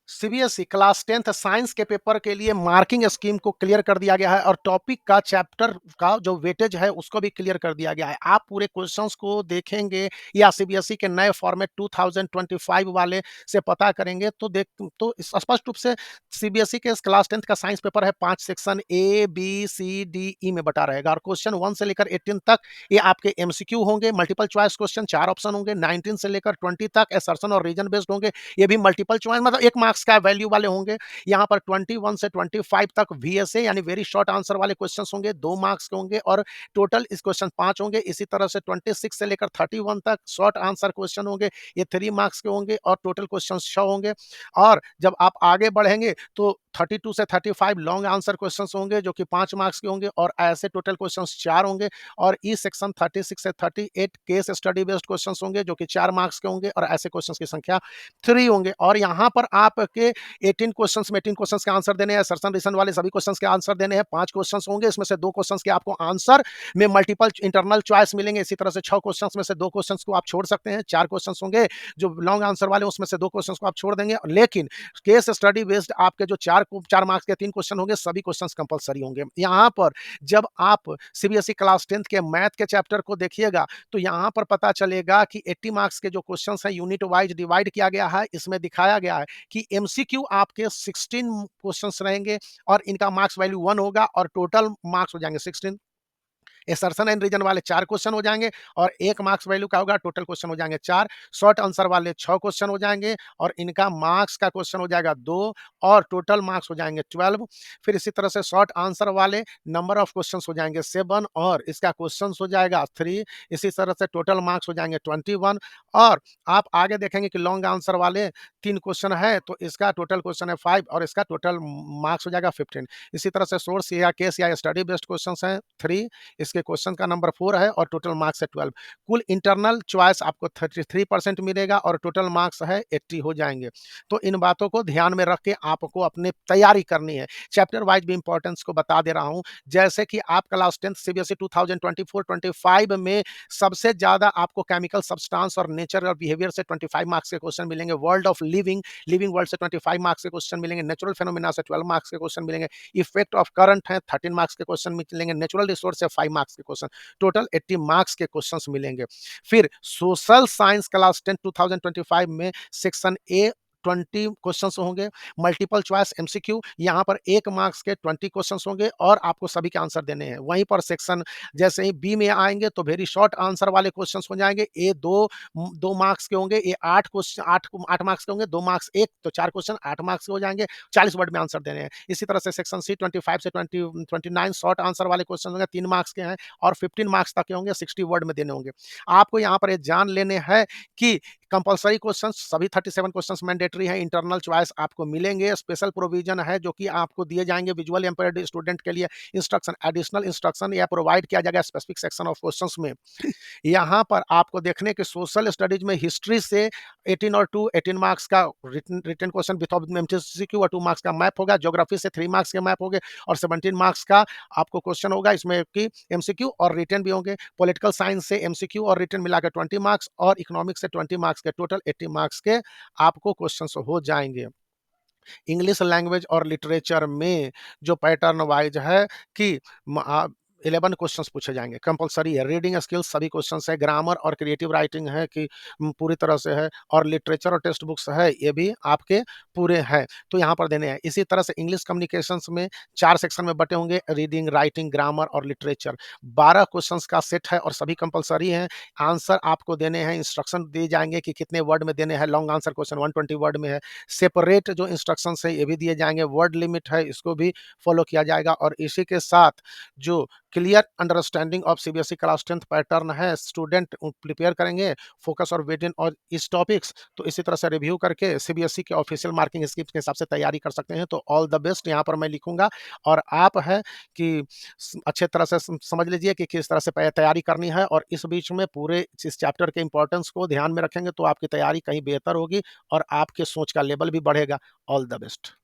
CBSE class 10th science के paper के लिए मार्किंग स्कीम को क्लियर कर दिया गया है और टॉपिक का चैप्टर का जो वेटेज है उसको भी क्लियर कर दिया गया है। आप पूरे क्वेश्चंस को देखेंगे या सीबीएसई के नए फॉर्मेट 2025 वाले से पता करेंगे तो स्पष्ट रूप से सीबीएसई के क्लास 10th का साइंस पेपर है 5 section A B C D E में बटा रहेगा और क्वेश्चन 1 से लेकर 18 तक ये आपके एमसीक्यू होंगे, मल्टीपल चॉइस क्वेश्चन 4 ऑप्शन होंगे, 19 से लेकर 20 तक असर्शन और रीजन बेस्ड होंगे, ये भी मल्टीपल चॉइस मतलब 1 मार्क्स का वैल्यू वाले होंगे। यहाँ पर 21 से 25 तक वीएसए यानी वेरी शॉर्ट आंसर वाले क्वेश्चंस होंगे, 2 मार्क्स के होंगे और टोटल इस क्वेश्चन 5 होंगे। इसी तरह से 26 से लेकर 31 तक शॉर्ट आंसर क्वेश्चन होंगे, ये 3 मार्क्स के होंगे और टोटल क्वेश्चन 6 होंगे। और जब आप आगे बढ़ेंगे तो 32 से 35 लॉन्ग आंसर क्वेश्चंस होंगे जो कि 5 मार्क्स के होंगे और ऐसे टोटल क्वेश्चंस 4 होंगे और ई सेक्शन 36 से 38 केस स्टडी बेस्ड क्वेश्चंस होंगे जो कि 4 मार्क्स के होंगे और ऐसे क्वेश्चंस की संख्या 3 होंगे। और यहाँ पर आपके 18 क्वेश्चंस में 18 क्वेश्चंस के आंसर देने हैं, सर्सन रिसन वाले सभी क्वेश्चंस के आंसर देने हैं। 5 क्वेश्चंस होंगे, इसमें से 2 क्वेश्चंस के आपको आंसर में मल्टीपल इंटरनल चॉइस मिलेंगे। इसी तरह से 6 क्वेश्चंस में से 2 क्वेश्चंस को आप छोड़ सकते हैं। 4 क्वेश्चंस होंगे जो लॉन्ग आंसर वाले, उसमें से 2 क्वेश्चंस को आप छोड़ देंगे। लेकिन केस स्टडी बेस्ड आपके जो 4 मार्क्स के 3 क्वेश्चन होंगे, सभी क्वेश्चंस कंपलसरी होंगे। यहाँ पर जब आप सीबीएसई क्लास 10th के मैथ के चैप्टर को देखिएगा तो यहाँ पर पता चलेगा कि 80 मार्क्स के जो क्वेश्चंस हैं यूनिट वाइज डिवाइड किया गया है। इसमें दिखाया गया है कि एमसीक्यू आपके 16 क्वेश्चंस रहेंगे और इनका मार्क्स वैल्यू 1 होगा और टोटल मार्क्स हो जाएंगे 16। असर्शन एंड रीजन वाले 4 क्वेश्चन हो जाएंगे और 1 मार्क्स वैल्यू का होगा, टोटल क्वेश्चन हो जाएंगे 4। शॉर्ट आंसर वाले 6 क्वेश्चन हो जाएंगे और इनका मार्क्स का क्वेश्चन हो जाएगा 2 और टोटल मार्क्स हो जाएंगे 12। फिर इसी तरह से शॉर्ट आंसर वाले नंबर ऑफ क्वेश्चंस हो जाएंगे 7 और इसका क्वेश्चन हो जाएगा 3। इसी तरह से टोटल मार्क्स हो जाएंगे 21 और आप आगे देखेंगे कि लॉन्ग आंसर वाले 3 क्वेश्चन है तो इसका टोटल क्वेश्चन है 5 और इसका टोटल मार्क्स हो जाएगा 15। इसी तरह से सोर्स या केस या स्टडी बेस्ड क्वेश्चंस हैं 3, इसके क्वेश्चन का नंबर 4 है और टोटल मार्क्स है 12। कुल इंटरनल चॉइस आपको 33% मिलेगा और टोटल मार्क्स है 80 हो जाएंगे। तो इन बातों को ध्यान में रख के आपको अपनी तैयारी करनी है। चैप्टर वाइज भी इंपॉर्टेंस को बता दे रहा हूं। जैसे कि आप क्लास 10 सीबीएसई 2024-25 में सबसे ज्यादा आपको केमिकल सब्सटेंस और नेचर और बिहेवियर से 25 मार्क्स के क्वेश्चन मिलेंगे। वर्ल्ड ऑफ लिविंग वर्ल्ड से 25 मार्क्स के क्वेश्चन मिलेंगे। नेचुरल फेनोमेना से 12 मार्क्स के क्वेश्चन मिलेंगे। इफेक्ट ऑफ करंट है 13 मार्क्स के क्वेश्चन मिलेंगे। नेचुरल रिसोर्स से 5 मार्क्स के क्वेश्चन, टोटल 80 मार्क्स के क्वेश्चंस मिलेंगे। फिर सोशल साइंस क्लास 10 2025 में सेक्शन ए 20 क्वेश्चंस होंगे, मल्टीपल चॉइस एमसीक्यू यहाँ पर 1 मार्क्स के 20 क्वेश्चंस होंगे और आपको सभी के आंसर देने हैं। वहीं पर सेक्शन जैसे ही बी में आएंगे तो वेरी शॉर्ट आंसर वाले क्वेश्चंस हो जाएंगे। ए 2 मार्क्स के होंगे, ये 8 क्वेश्चन 8 मार्क्स के होंगे, 2 मार्क्स 1 तो 4 क्वेश्चन 8 मार्क्स के हो जाएंगे, 40 वर्ड में आंसर देने हैं। इसी तरह से सेक्शन सी 25 से 29 शॉर्ट आंसर वाले क्वेश्चन होंगे, 3 मार्क्स के हैं और 15 मार्क्स तक के होंगे, 60 वर्ड में देने होंगे। आपको यहाँ पर ये जान लेने हैं कि कंपलसरी क्वेश्चंस सभी 37 क्वेश्चंस मैंडेटरी हैं। इंटरनल चॉइस आपको मिलेंगे। स्पेशल प्रोविजन है जो कि आपको दिए जाएंगे विजुअल इंपेयर्ड स्टूडेंट के लिए। इंस्ट्रक्शन एडिशनल इंस्ट्रक्शन या प्रोवाइड किया जाएगा स्पेसिफिक सेक्शन ऑफ क्वेश्चंस में। यहाँ पर आपको देखने के सोशल स्टडीज में हिस्ट्री से 18 और 2 18 मार्क्स का रिटन क्वेश्चन विथ एमसीक्यू और 2 मार्क्स का मैप होगा। ज्योग्राफी से 3 मार्क्स के मैप होंगे और 17 मार्क्स का आपको क्वेश्चन होगा, इसमें कि एमसीक्यू और रिटन भी होंगे। पॉलिटिकल साइंस से एमसीक्यू और रिटन मिलाकर 20 मार्क्स और इकोनॉमिक्स से 20 मार्क्स के, टोटल 80 मार्क्स के आपको क्वेश्चंस हो जाएंगे। इंग्लिश लैंग्वेज और लिटरेचर में जो पैटर्न वाइज है कि 11 क्वेश्चंस पूछे जाएंगे, कंपलसरी है। रीडिंग स्किल्स सभी क्वेश्चंस है। ग्रामर और क्रिएटिव राइटिंग है कि पूरी तरह से है और लिटरेचर और टेक्स्ट बुक्स है, ये भी आपके पूरे हैं तो यहाँ पर देने हैं। इसी तरह से इंग्लिश कम्युनिकेशंस में 4 सेक्शन में बटे होंगे, रीडिंग, राइटिंग, ग्रामर और लिटरेचर। 12 क्वेश्चंस का सेट है और सभी कंपलसरी हैं। आंसर आपको देने हैं, इंस्ट्रक्शन दिए जाएंगे कि कितने वर्ड में देने हैं। लॉन्ग आंसर क्वेश्चन 120 वर्ड में है। सेपरेट जो इंस्ट्रक्शन है ये भी दिए जाएंगे। वर्ड लिमिट है, इसको भी फॉलो किया जाएगा और इसी के साथ जो clear understanding of CBSE class 10th pattern है, स्टूडेंट प्रिपेयर करेंगे फोकस और वेट इन और इस टॉपिक्स, तो इसी तरह से रिव्यू करके सीबीएसई के ऑफिशियल मार्किंग स्कीम के हिसाब से तैयारी कर सकते हैं। तो ऑल द बेस्ट यहाँ पर मैं लिखूंगा और आप है कि अच्छे तरह से समझ लीजिए कि किस तरह से तैयारी करनी है और इस बीच में पूरे इस चैप्टर के इंपॉर्टेंस को ध्यान में रखेंगे तो आपकी तैयारी कहीं बेहतर होगी और आपके सोच का लेवल भी बढ़ेगा। All the best.